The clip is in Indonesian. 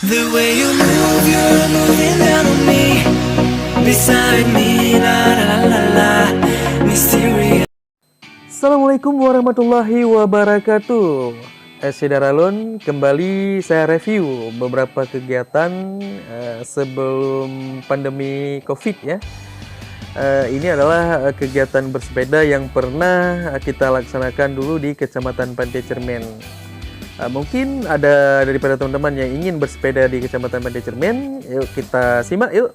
The way you move, you're moving down on me, beside me, la la la la, mysterious. Assalamualaikum warahmatullahi wabarakatuh. Syederalun, kembali saya review beberapa kegiatan sebelum pandemi COVID ya. Ini adalah kegiatan bersepeda yang pernah kita laksanakan dulu di Kecamatan Pantai Cermen. Mungkin ada daripada teman-teman yang ingin bersepeda di Kecamatan Pantai Cermen. Yuk kita simak yuk.